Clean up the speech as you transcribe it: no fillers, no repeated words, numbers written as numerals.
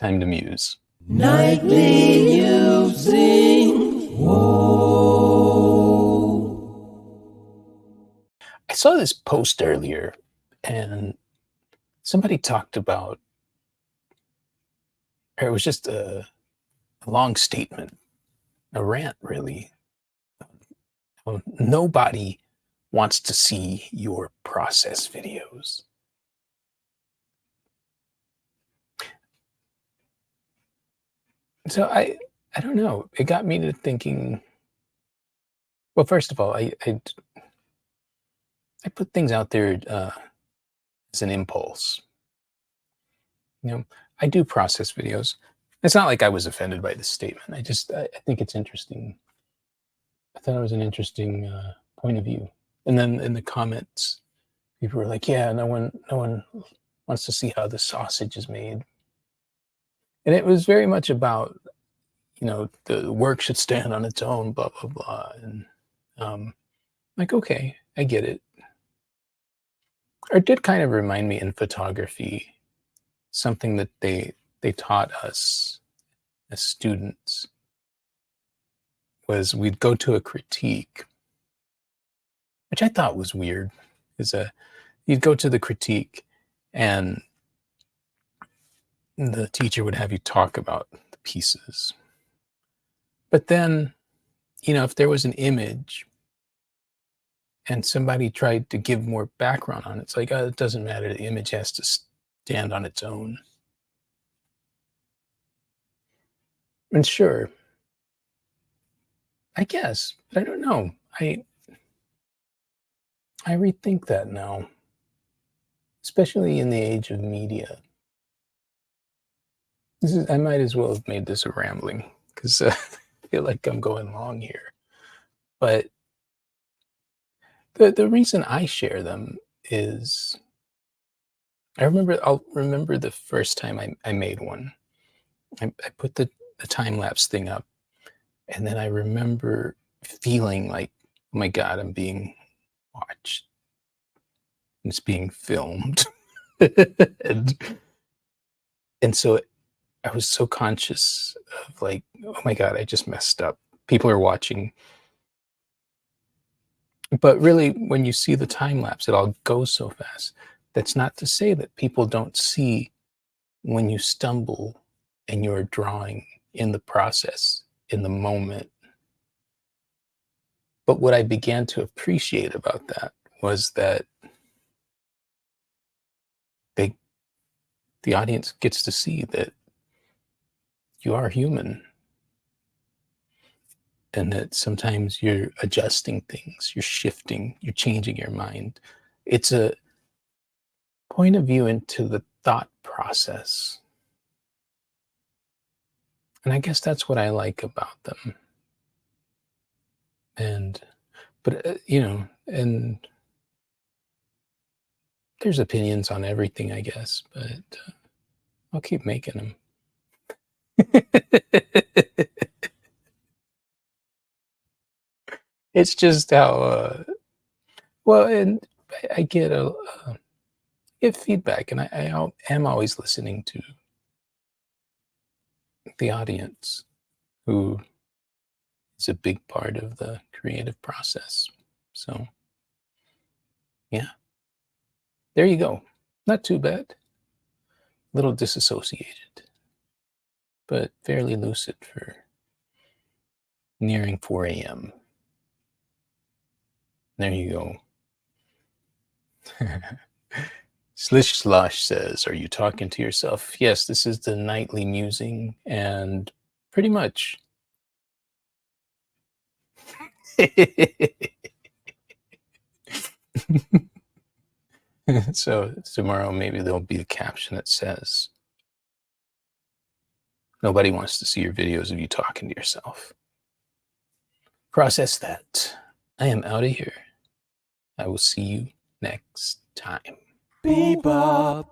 Time to muse. Nightly musing. Whoa. I saw this post earlier, and somebody talked about, or it was just a long statement, a rant, really. Nobody wants to see your process videos. So I don't know. It got me to thinking. Well, first of all, I put things out there as an impulse. I do process videos. It's not like I was offended by this statement. I think it's interesting. I thought it was an interesting point of view. And then in the comments, people were like, "Yeah, no one wants to see how the sausage is made." And it was very much about, the work should stand on its own, blah blah blah. And like, okay, I get it. Or it did kind of remind me in photography, something that they taught us as students was we'd go to a critique, which I thought was weird. You'd go to the critique, and the teacher would have you talk about the pieces. But then, if there was an image and somebody tried to give more background on it, it's like, oh, it doesn't matter. The image has to stand on its own. And sure, I guess, but I don't know. I rethink that now, especially in the age of media. I might as well have made this a rambling, because I feel like I'm going long here. But the reason I share them is I'll remember the first time I made one. I put the time-lapse thing up, and then I remember feeling like, oh my God, I'm being watched. It's being filmed. and so I was so conscious of like, oh my God, I just messed up. People are watching. But really, when you see the time lapse, it all goes so fast. That's not to say that people don't see when you stumble and you're drawing in the process, in the moment. But what I began to appreciate about that was that the audience gets to see that you are human, and that sometimes you're adjusting things, you're shifting, you're changing your mind. It's a point of view into the thought process. And I guess that's what I like about them. But and there's opinions on everything, I guess, but I'll keep making them. It's just how, well, and I get feedback, and I am always listening to the audience, who is a big part of the creative process. So, yeah, there you go. Not too bad. A little disassociated, but fairly lucid for nearing 4 a.m. There you go. Slish Slosh says, are you talking to yourself? Yes, this is the nightly musing, and pretty much. So tomorrow maybe there'll be a caption that says, nobody wants to see your videos of you talking to yourself. Process that. I am out of here. I will see you next time. Bebop.